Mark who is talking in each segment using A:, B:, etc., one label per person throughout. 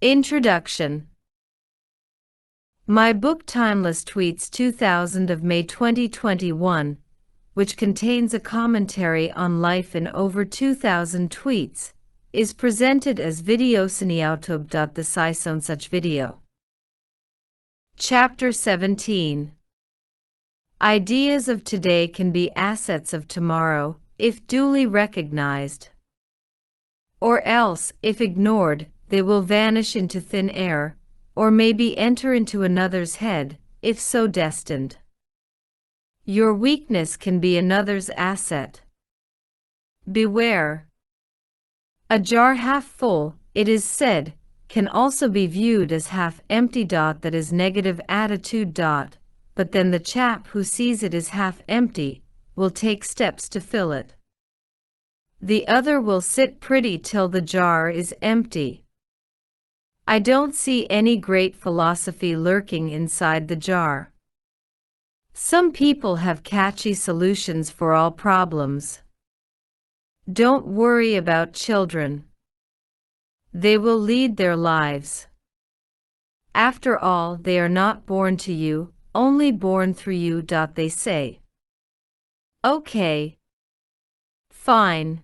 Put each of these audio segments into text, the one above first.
A: Introduction. My book Timeless Tweets 2000 of May 2021, which contains a commentary on life in over 2,000 tweets, is presented as video sa YouTube. The Sison such video. Chapter 17. Ideas of today can be assets of tomorrow, if duly recognized. Or else, if ignored, they will vanish into thin air, or maybe enter into another's head, if so destined. Your weakness can be another's asset. Beware. A jar half full, it is said, can also be viewed as half empty. That is negative attitude. But then the chap who sees it as half empty will take steps to fill it. The other will sit pretty till the jar is empty. I don't see any great philosophy lurking inside the jar. Some people have catchy solutions for all problems. Don't worry about children. They will lead their lives. After all, they are not born to you, only born through you. They say. Okay. Fine.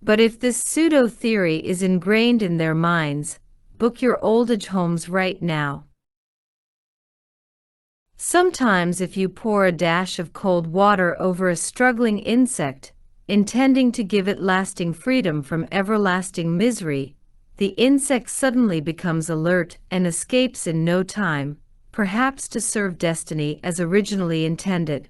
A: But if this pseudo-theory is ingrained in their minds, book your old age homes right now. Sometimes if you pour a dash of cold water over a struggling insect, intending to give it lasting freedom from everlasting misery, the insect suddenly becomes alert and escapes in no time, perhaps to serve destiny as originally intended.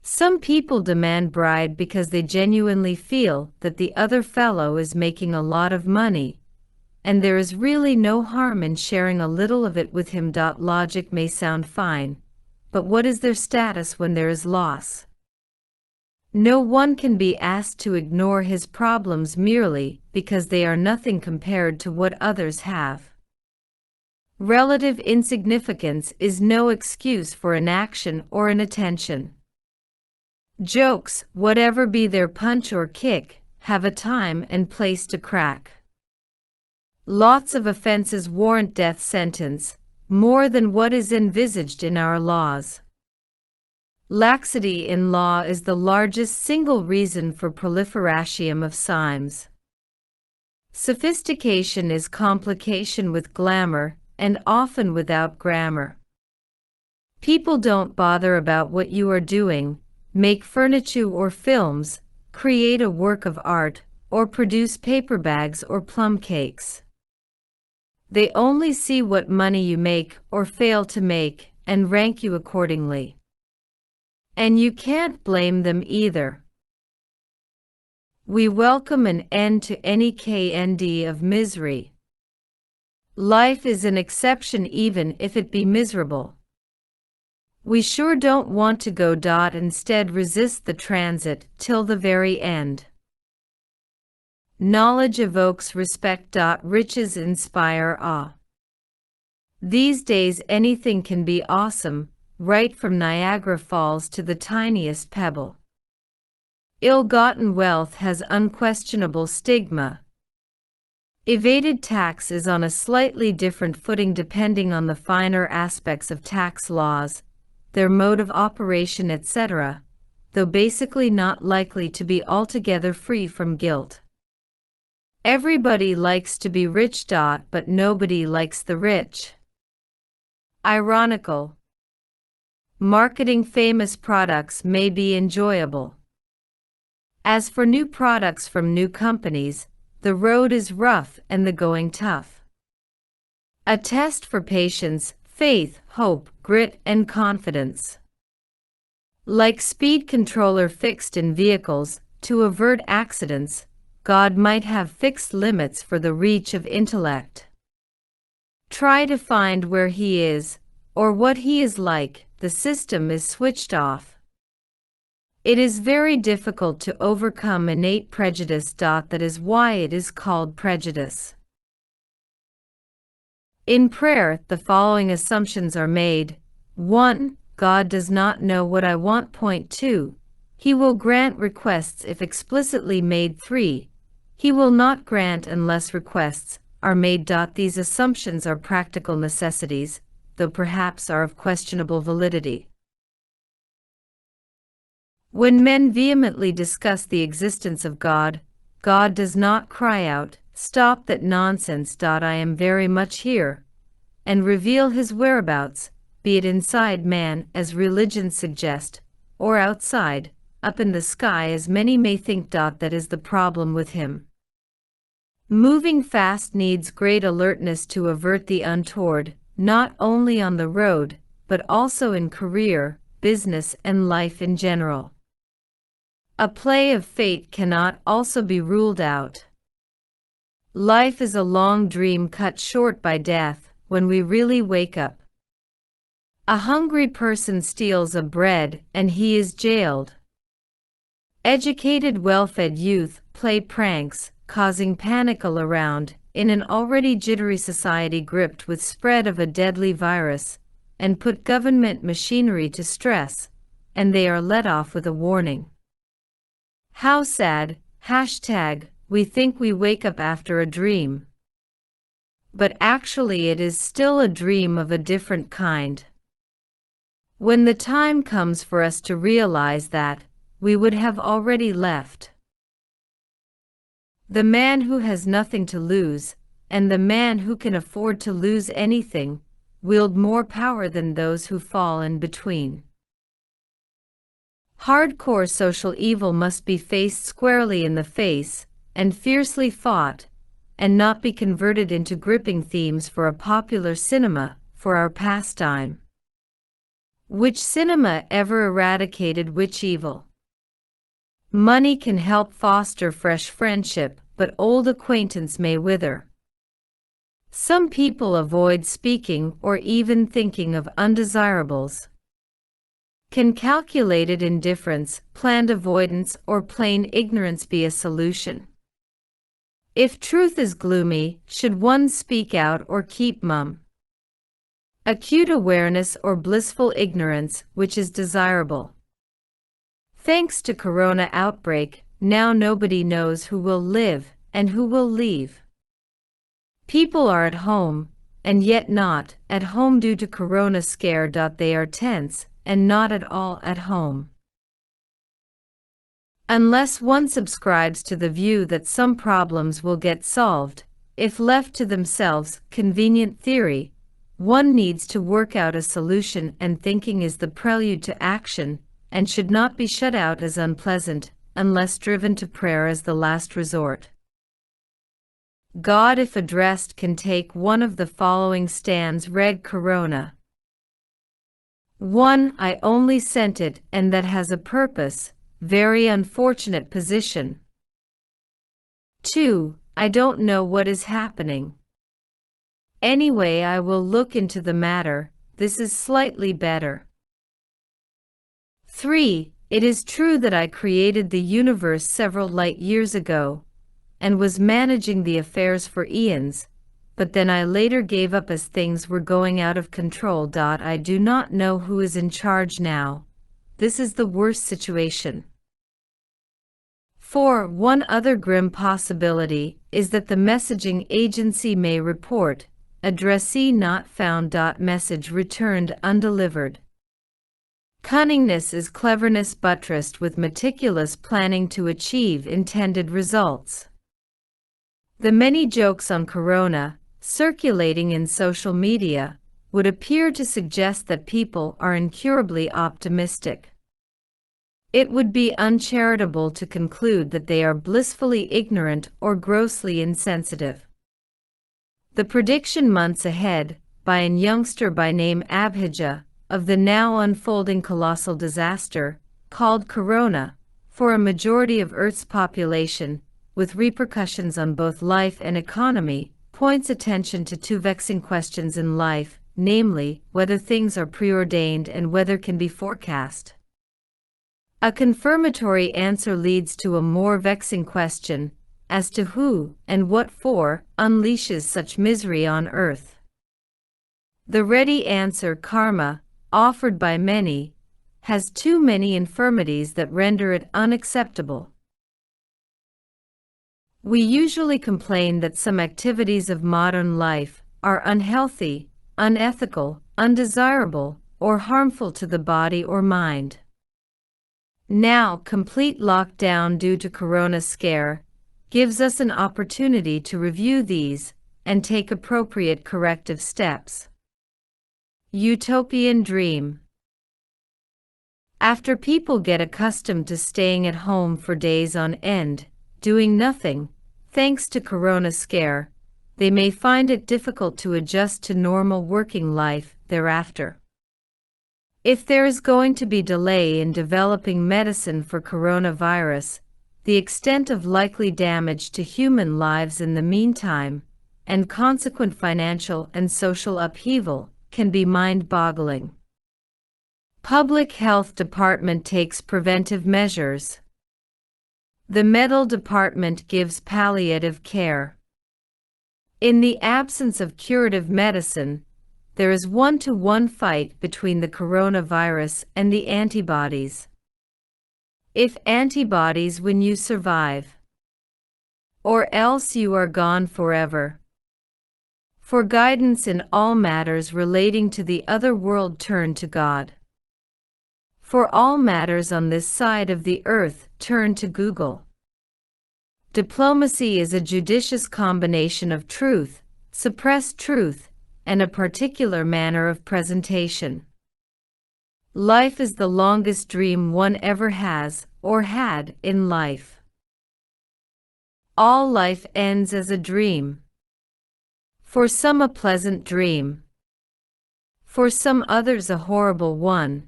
A: Some people demand bribe because they genuinely feel that the other fellow is making a lot of money, and there is really no harm in sharing a little of it with him. Logic may sound fine, but what is their status when there is loss? No one can be asked to ignore his problems merely because they are nothing compared to what others have. Relative insignificance is no excuse for inaction or inattention. Jokes, whatever be their punch or kick, have a time and place to crack. Lots of offenses warrant death sentence, more than what is envisaged in our laws. Laxity in law is the largest single reason for proliferation of crimes. Sophistication is complication with glamour, and often without grammar. People don't bother about what you are doing, make furniture or films, create a work of art, or produce paper bags or plum cakes. They only see what money you make or fail to make, and rank you accordingly. And you can't blame them either. We welcome an end to any kind of misery. Life is an exception even if it be miserable. We sure don't want to go. Instead resist the transit till the very end. Knowledge evokes respect. Riches inspire awe. These days anything can be awesome, right from Niagara Falls to the tiniest pebble. Ill-gotten wealth has unquestionable stigma. Evaded tax is on a slightly different footing depending on the finer aspects of tax laws, their mode of operation, etc., though basically not likely to be altogether free from guilt. Everybody likes to be rich. But nobody likes the rich. Ironical. Marketing famous products may be enjoyable. As for new products from new companies, the road is rough and the going tough. A test for patience, faith, hope, grit, and confidence. Like speed controller fixed in vehicles, to avert accidents, God might have fixed limits for the reach of intellect. Try to find where He is, or what He is like. The system is switched off. It is very difficult to overcome innate prejudice. That is why it is called prejudice. In prayer, the following assumptions are made. 1. God does not know what I want. 2. He will grant requests if explicitly made. 3. He will not grant unless requests are made. These assumptions are practical necessities, though perhaps are of questionable validity. When men vehemently discuss the existence of God, God does not cry out, "Stop that nonsense! I am very much here," and reveal his whereabouts, be it inside man, as religions suggest, or outside, up in the sky, as many may think. That is the problem with him. Moving fast needs great alertness to avert the untoward, not only on the road, but also in career, business, and life in general. A play of fate cannot also be ruled out. Life is a long dream cut short by death when we really wake up. A hungry person steals a bread and he is jailed. Educated, well-fed youth play pranks, causing panic all around, in an already jittery society gripped with spread of a deadly virus, and put government machinery to stress, and they are let off with a warning. How sad, we think we wake up after a dream. But actually it is still a dream of a different kind. When the time comes for us to realize that, we would have already left. The man who has nothing to lose, and the man who can afford to lose anything, wield more power than those who fall in between. Hardcore social evil must be faced squarely in the face, and fiercely fought, and not be converted into gripping themes for a popular cinema, for our pastime. Which cinema ever eradicated which evil? Money can help foster fresh friendship, but old acquaintance may wither. Some people avoid speaking or even thinking of undesirables. Can calculated indifference, planned avoidance, or plain ignorance be a solution? If truth is gloomy, should one speak out or keep mum? Acute awareness or blissful ignorance, which is desirable? Thanks to corona outbreak, now nobody knows who will live and who will leave. People are at home, and yet not at home due to corona scare. They are tense, and not at all at home. Unless one subscribes to the view that some problems will get solved, if left to themselves, convenient theory, one needs to work out a solution, and thinking is the prelude to action, and should not be shut out as unpleasant, unless driven to prayer as the last resort. God, if addressed, can take one of the following stands. Reg Corona. 1. I only sent it, and that has a purpose. Very unfortunate position. 2. I don't know what is happening. Anyway, I will look into the matter. This is slightly better. 3. It is true that I created the universe several light years ago, and was managing the affairs for eons, but then I later gave up as things were going out of control. I do not know who is in charge now. This is the worst situation. 4. One other grim possibility is that the messaging agency may report, addressee not found. Message returned undelivered. Cunningness is cleverness buttressed with meticulous planning to achieve intended results. The many jokes on corona, circulating in social media, would appear to suggest that people are incurably optimistic. It would be uncharitable to conclude that they are blissfully ignorant or grossly insensitive. The prediction months ahead, by a youngster by name Abhijah, of the now unfolding colossal disaster, called corona, for a majority of Earth's population, with repercussions on both life and economy, points attention to two vexing questions in life, namely, whether things are preordained and whether can be forecast. A confirmatory answer leads to a more vexing question, as to who, and what for, unleashes such misery on earth. The ready answer, karma, offered by many, has too many infirmities that render it unacceptable. We usually complain that some activities of modern life are unhealthy, unethical, undesirable, or harmful to the body or mind. Now, complete lockdown due to Corona scare gives us an opportunity to review these and take appropriate corrective steps. Utopian dream. After people get accustomed to staying at home for days on end, doing nothing, thanks to Corona scare, they may find it difficult to adjust to normal working life thereafter. If there is going to be delay in developing medicine for coronavirus, the extent of likely damage to human lives in the meantime, and consequent financial and social upheaval, can be mind-boggling. Public Health Department takes preventive measures. The Medical Department gives palliative care. In the absence of curative medicine, there is one-to-one fight between the coronavirus and the antibodies. If antibodies win, you survive. Or else you are gone forever. For guidance in all matters relating to the other world, turn to God. For all matters on this side of the earth, turn to Google. Diplomacy is a judicious combination of truth, suppressed truth, and a particular manner of presentation. Life is the longest dream one ever has or had in life. All life ends as a dream. For some a pleasant dream. For some others a horrible one.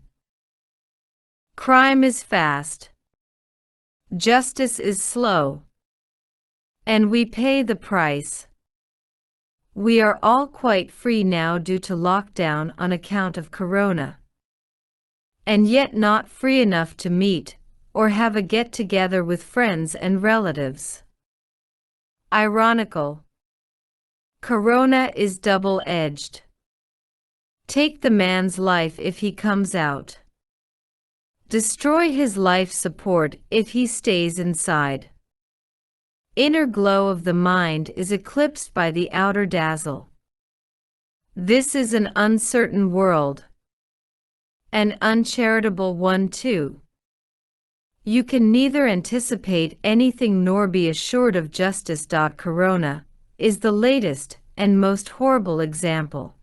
A: Crime is fast. Justice is slow. And we pay the price. We are all quite free now due to lockdown on account of Corona. And yet not free enough to meet or have a get-together with friends and relatives. Ironical. Corona is double-edged. Take the man's life if he comes out. Destroy his life support if he stays inside. Inner glow of the mind is eclipsed by the outer dazzle. This is an uncertain world. An uncharitable one too. You can neither anticipate anything nor be assured of justice. Corona is the latest and most horrible example.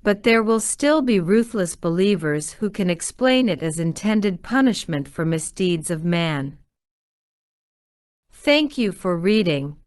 A: But there will still be ruthless believers who can explain it as intended punishment for misdeeds of man. Thank you for reading.